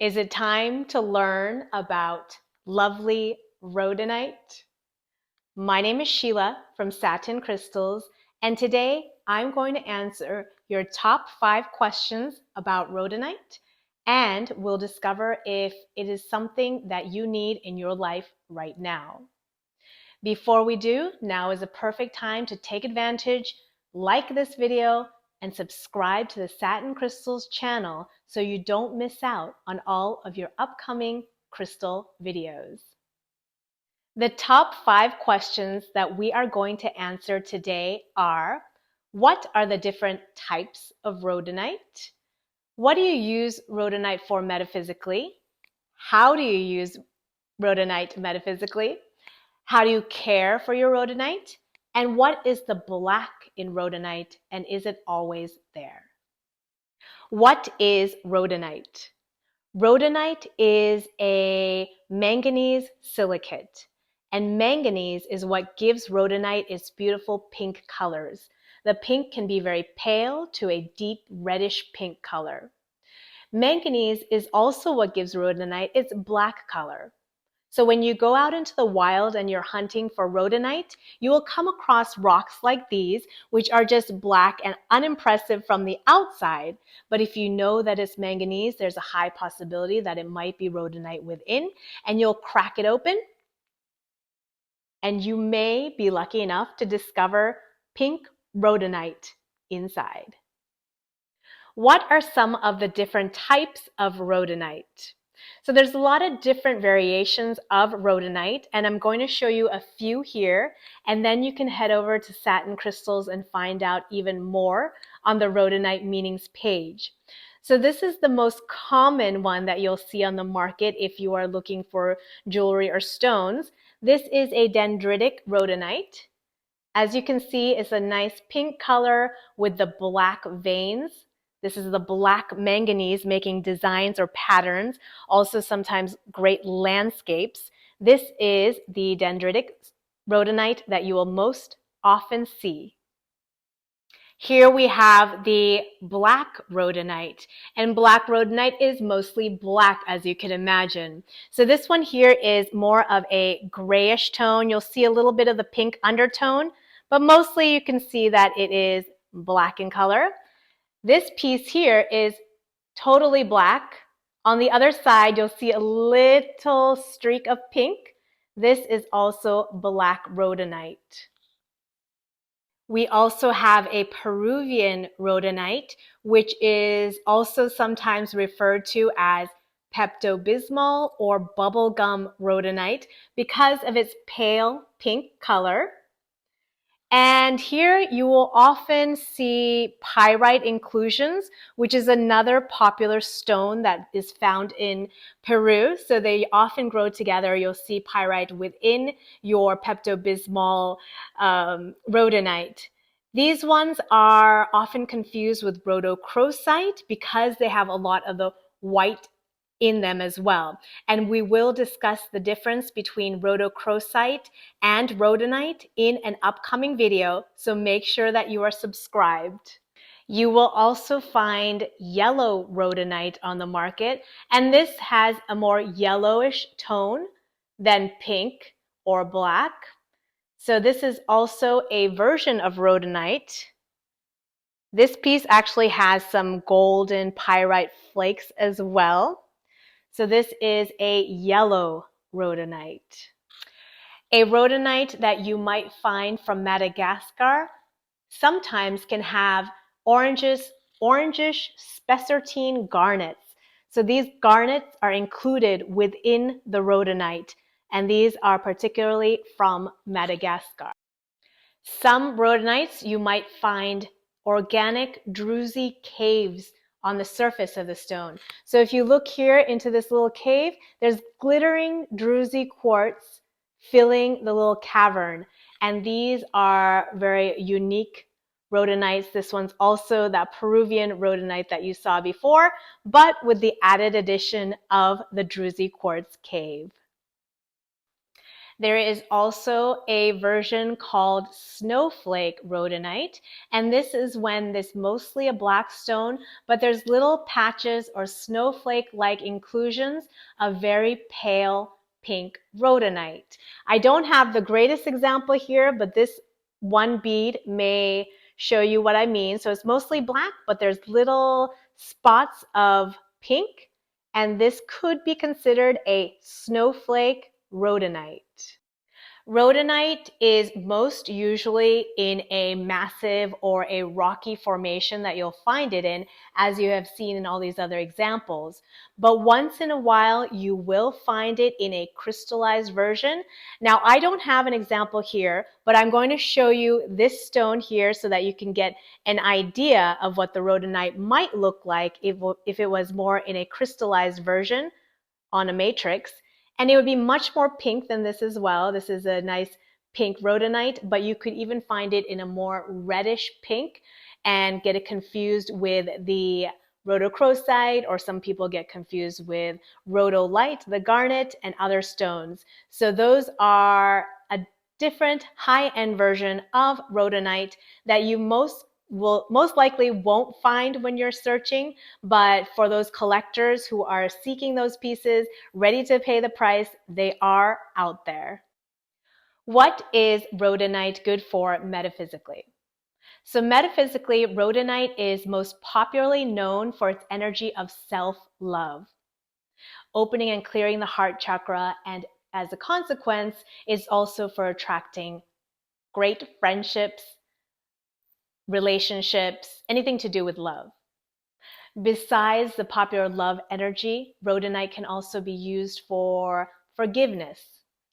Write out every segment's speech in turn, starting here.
Is it time to learn about lovely rhodonite? My name is Sheila from Satin Crystals, and today I'm going to answer your top 5 questions about rhodonite, and we'll discover if it is something that you need in your life right now. Before we do, now is a perfect time to take advantage, like this video, and subscribe to the Satin Crystals channel so you don't miss out on all of your upcoming crystal videos. The top 5 questions that we are going to answer today are: what are the different types of rhodonite? What do you use rhodonite for metaphysically? How do you use rhodonite metaphysically? How do you care for your rhodonite? And what is the black in rhodonite, and is it always there? What is rhodonite? Rhodonite is a manganese silicate, and manganese is what gives rhodonite its beautiful pink colors. The pink can be very pale to a deep reddish pink color. Manganese is also what gives rhodonite its black color. So when you go out into the wild and you're hunting for rhodonite, you will come across rocks like these, which are just black and unimpressive from the outside. But if you know that it's manganese, there's a high possibility that it might be rhodonite within, and you'll crack it open, and you may be lucky enough to discover pink rhodonite inside. What are some of the different types of rhodonite? So there's a lot of different variations of rhodonite, and I'm going to show you a few here, and then you can head over to Satin Crystals and find out even more on the rhodonite meanings page. So this is the most common one that you'll see on the market if you are looking for jewelry or stones. This is a dendritic rhodonite. As you can see, it's a nice pink color with the black veins. This is the black manganese making designs or patterns, also sometimes great landscapes. This is the dendritic rhodonite that you will most often see. Here we have the black rhodonite, and black rhodonite is mostly black, as you can imagine. So this one here is more of a grayish tone. You'll see a little bit of the pink undertone, but mostly you can see that it is black in color. This piece here is totally black. On the other side, you'll see a little streak of pink. This is also black rhodonite. We also have a Peruvian rhodonite, which is also sometimes referred to as Pepto-Bismol or bubblegum rhodonite because of its pale pink color. And here you will often see pyrite inclusions, which is another popular stone that is found in Peru. So they often grow together. You'll see pyrite within your Pepto-Bismol rhodonite. These ones are often confused with rhodochrosite because they have a lot of the white in them as well. And we will discuss the difference between rhodochrosite and rhodonite in an upcoming video, so make sure that you are subscribed. You will also find yellow rhodonite on the market, and this has a more yellowish tone than pink or black. So this is also a version of rhodonite. This piece actually has some golden pyrite flakes as well. So this is a yellow rhodonite. A rhodonite that you might find from Madagascar sometimes can have orangish spessartine garnets. So these garnets are included within the rhodonite, and these are particularly from Madagascar. Some rhodonites you might find organic druzy caves on the surface of the stone. So if you look here into this little cave, there's glittering druzy quartz filling the little cavern. And these are very unique rhodonites. This one's also that Peruvian rhodonite that you saw before, but with the added addition of the druzy quartz cave. There is also a version called snowflake rhodonite, and this is when this mostly a black stone, but there's little patches or snowflake-like inclusions of very pale pink rhodonite. I don't have the greatest example here, but this one bead may show you what I mean. So it's mostly black, but there's little spots of pink, and this could be considered a snowflake rhodonite. Rhodonite is most usually in a massive or a rocky formation that you'll find it in, as you have seen in all these other examples. But once in a while, you will find it in a crystallized version. Now, I don't have an example here, but I'm going to show you this stone here so that you can get an idea of what the rhodonite might look like if it was more in a crystallized version on a matrix. And it would be much more pink than this as well. This is a nice pink rhodonite, but you could even find it in a more reddish pink and get it confused with the rhodochrosite, or some people get confused with rhodolite, the garnet, and other stones. So those are a different high-end version of rhodonite that you most likely won't find when you're searching, but for those collectors who are seeking those pieces, ready to pay the price, they are out there. What is rhodonite good for metaphysically? So metaphysically, rhodonite is most popularly known for its energy of self-love, opening and clearing the heart chakra, and as a consequence, is also for attracting great friendships, relationships, anything to do with love. Besides the popular love energy, rhodonite can also be used for forgiveness.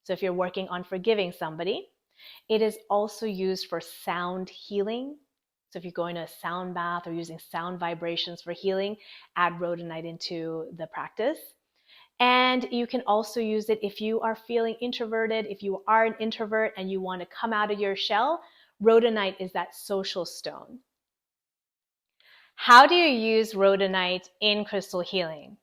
So if you're working on forgiving somebody, it is also used for sound healing. So if you're going to a sound bath or using sound vibrations for healing, add rhodonite into the practice. And you can also use it if you are feeling introverted, if you are an introvert and you want to come out of your shell. Rhodonite is that social stone. How do you use rhodonite in crystal healing?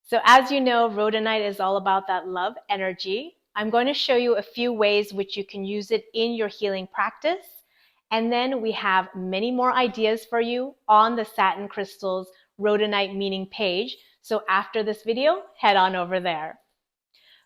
So as you know, rhodonite is all about that love energy. I'm going to show you a few ways which you can use it in your healing practice. And then we have many more ideas for you on the Satin Crystals Rhodonite Meaning page. So after this video, head on over there.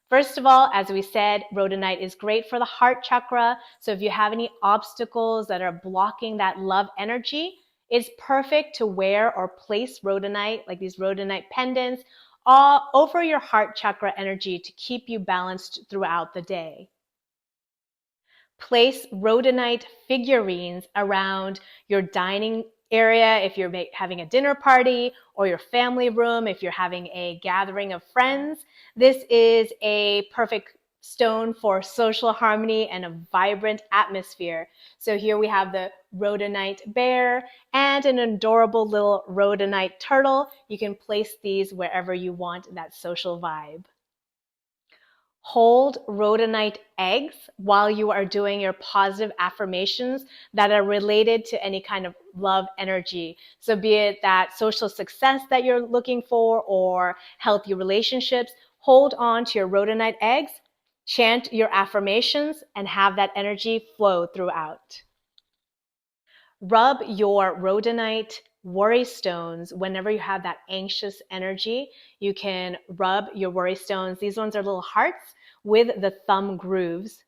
First of all, as we said, rhodonite is great for the heart chakra. So if you have any obstacles that are blocking that love energy, it's perfect to wear or place rhodonite, like these rhodonite pendants, all over your heart chakra energy to keep you balanced throughout the day. Place rhodonite figurines around your dining area if you're having a dinner party, or your family room if you're having a gathering of friends. This is a perfect stone for social harmony and a vibrant atmosphere. So here we have the rhodonite bear and an adorable little rhodonite turtle. You can place these wherever you want that social vibe. Hold rhodonite eggs while you are doing your positive affirmations that are related to any kind of love energy. So be it that social success that you're looking for or healthy relationships, hold on to your rhodonite eggs, chant your affirmations, and have that energy flow throughout. Rub your rhodonite worry stones whenever you have that anxious energy. You can rub your worry stones. These ones are little hearts with the thumb grooves,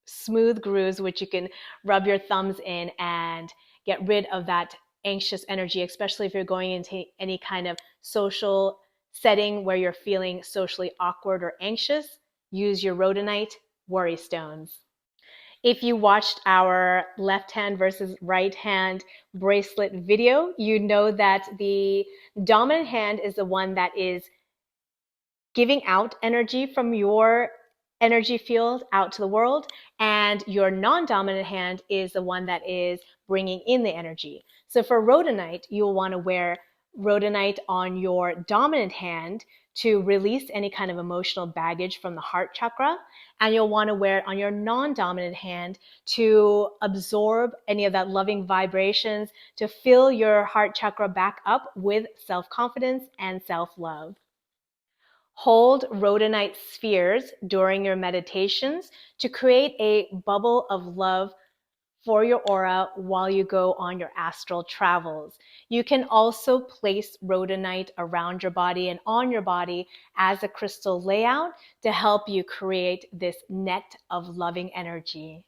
smooth grooves, which you can rub your thumbs in and get rid of that anxious energy, especially if you're going into any kind of social setting where you're feeling socially awkward or anxious. Use your rhodonite worry stones. If you watched our left hand versus right hand bracelet video, you know that the dominant hand is the one that is giving out energy from your energy field out to the world, and your non-dominant hand is the one that is bringing in the energy. So for rhodonite, you'll want to wear rhodonite on your dominant hand to release any kind of emotional baggage from the heart chakra, and you'll want to wear it on your non-dominant hand to absorb any of that loving vibrations, to fill your heart chakra back up with self-confidence and self-love. Hold rhodonite spheres during your meditations to create a bubble of love for your aura while you go on your astral travels. You can also place rhodonite around your body and on your body as a crystal layout to help you create this net of loving energy.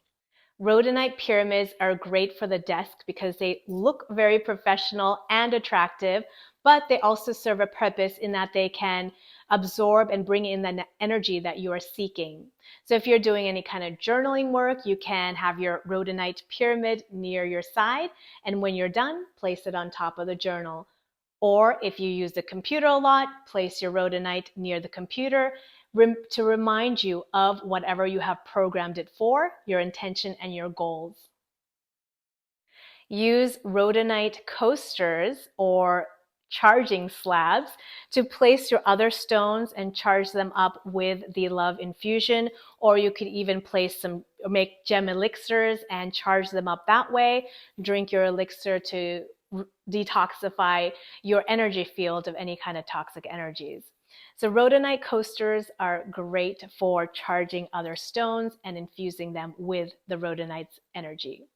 Rhodonite pyramids are great for the desk because they look very professional and attractive, but they also serve a purpose in that they can absorb and bring in the energy that you are seeking. So if you're doing any kind of journaling work, you can have your rhodonite pyramid near your side, and when you're done, place it on top of the journal. Or if you use the computer a lot, place your rhodonite near the computer to remind you of whatever you have programmed it for, your intention and your goals. Use rhodonite coasters or charging slabs to place your other stones and charge them up with the love infusion, or you could even make gem elixirs and charge them up that way. Drink your elixir to detoxify your energy field of any kind of toxic energies. So rhodonite coasters are great for charging other stones and infusing them with the rhodonite's energy.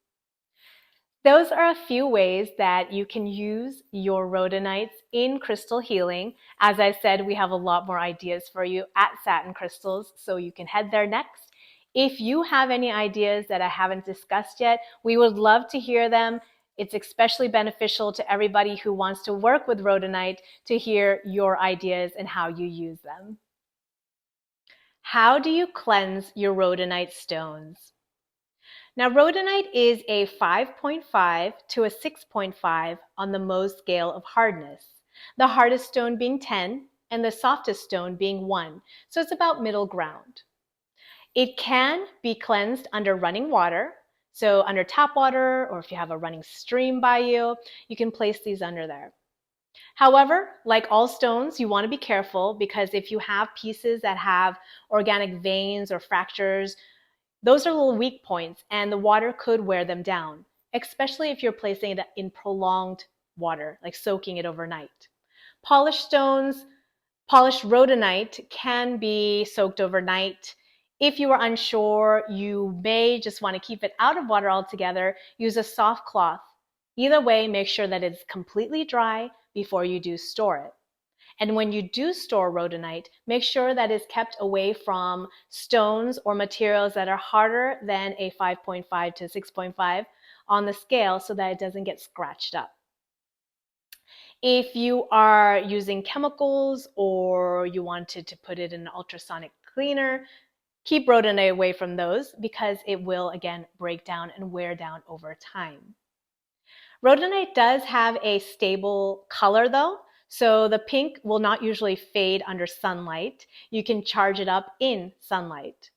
Those are a few ways that you can use your rhodonites in crystal healing. As I said, we have a lot more ideas for you at Satin Crystals, so you can head there next. If you have any ideas that I haven't discussed yet, we would love to hear them. It's especially beneficial to everybody who wants to work with rhodonite to hear your ideas and how you use them. How do you cleanse your rhodonite stones? Now, rhodonite is a 5.5 to a 6.5 on the Mohs scale of hardness, the hardest stone being 10 and the softest stone being 1, so it's about middle ground. It can be cleansed under running water, so under tap water, or if you have a running stream by you, you can place these under there. However, like all stones, you want to be careful because if you have pieces that have organic veins or fractures, those are little weak points and the water could wear them down, especially if you're placing it in prolonged water, like soaking it overnight. Polished stones, polished rhodonite can be soaked overnight. If you are unsure, you may just want to keep it out of water altogether. Use a soft cloth. Either way, make sure that it's completely dry before you do store it. And when you do store rhodonite, make sure that it's kept away from stones or materials that are harder than a 5.5 to 6.5 on the scale so that it doesn't get scratched up. If you are using chemicals or you wanted to put it in an ultrasonic cleaner, keep rhodonite away from those because it will, again, break down and wear down over time. Rhodonite does have a stable color though, so the pink will not usually fade under sunlight. You can charge it up in sunlight.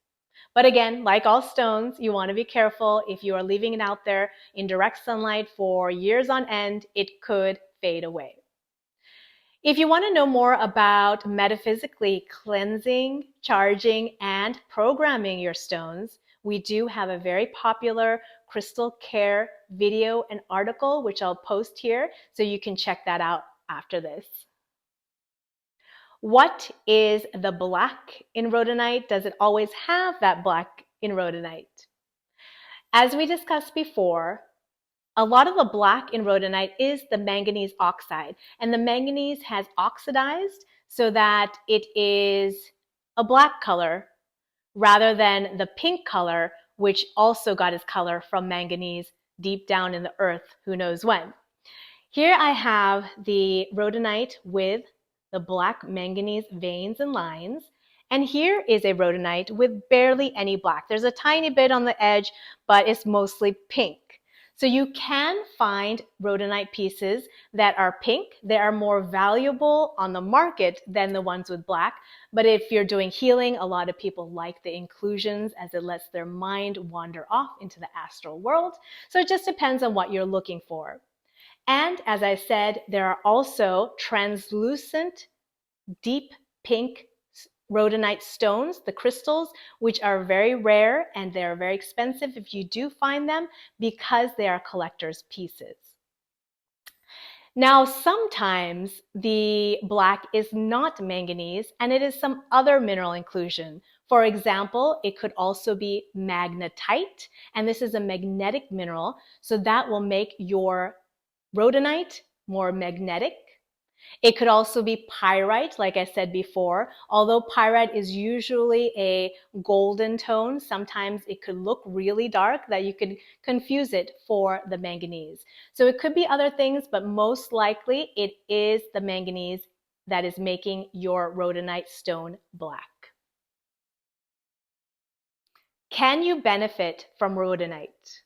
But again, like all stones, you want to be careful. If you are leaving it out there in direct sunlight for years on end, it could fade away. If you want to know more about metaphysically cleansing, charging, and programming your stones, we do have a very popular crystal care video and article, which I'll post here, so you can check that out after this. What is the black in rhodonite? Does it always have that black in rhodonite? As we discussed before, a lot of the black in rhodonite is the manganese oxide, and the manganese has oxidized so that it is a black color rather than the pink color, which also got its color from manganese deep down in the earth, who knows when. Here I have the rhodonite with the black manganese veins and lines, and here is a rhodonite with barely any black. There's a tiny bit on the edge, but it's mostly pink. So you can find rhodonite pieces that are pink. They are more valuable on the market than the ones with black. But if you're doing healing, a lot of people like the inclusions as it lets their mind wander off into the astral world. So it just depends on what you're looking for. And as I said, there are also translucent, deep pink rhodonite stones, the crystals, which are very rare and they're very expensive if you do find them because they are collector's pieces. Now, sometimes the black is not manganese and it is some other mineral inclusion. For example, it could also be magnetite, and this is a magnetic mineral, so that will make your rhodonite more magnetic. It could also be pyrite, like I said before. Although pyrite is usually a golden tone, sometimes it could look really dark that you could confuse it for the manganese. So it could be other things, but most likely it is the manganese that is making your rhodonite stone black. Can you benefit from rhodonite?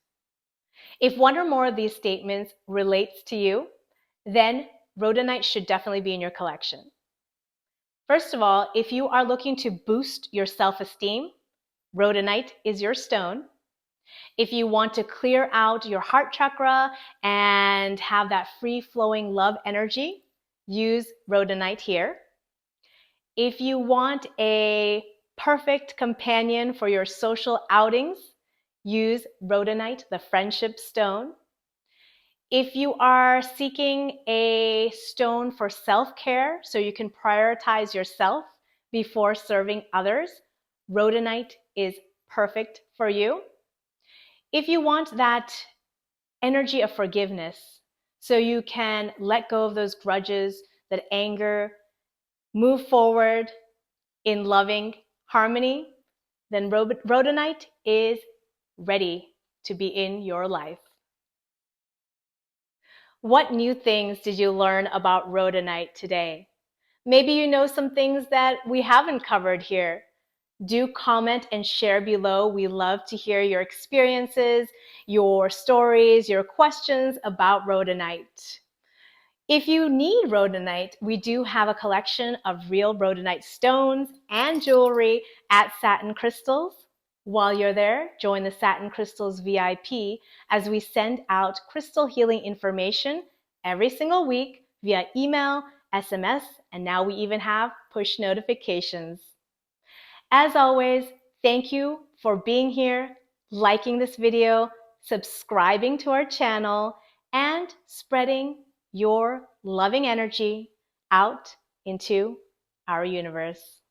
If one or more of these statements relates to you, then rhodonite should definitely be in your collection. First of all, if you are looking to boost your self-esteem, rhodonite is your stone. If you want to clear out your heart chakra and have that free-flowing love energy, use rhodonite here. If you want a perfect companion for your social outings, use rhodonite, the friendship stone. If you are seeking a stone for self-care so you can prioritize yourself before serving others, rhodonite is perfect for you. If you want that energy of forgiveness so you can let go of those grudges, that anger, move forward in loving harmony, then rhodonite is ready to be in your life. What new things did you learn about rhodonite today? Maybe you know some things that we haven't covered here. Do comment and share below. We love to hear your experiences, your stories, your questions about rhodonite. If you need rhodonite, we do have a collection of real rhodonite stones and jewelry at Satin Crystals. While you're there, join the Satin Crystals VIP as we send out crystal healing information every single week via email, SMS, and now we even have push notifications. As always, thank you for being here, liking this video, subscribing to our channel, and spreading your loving energy out into our universe.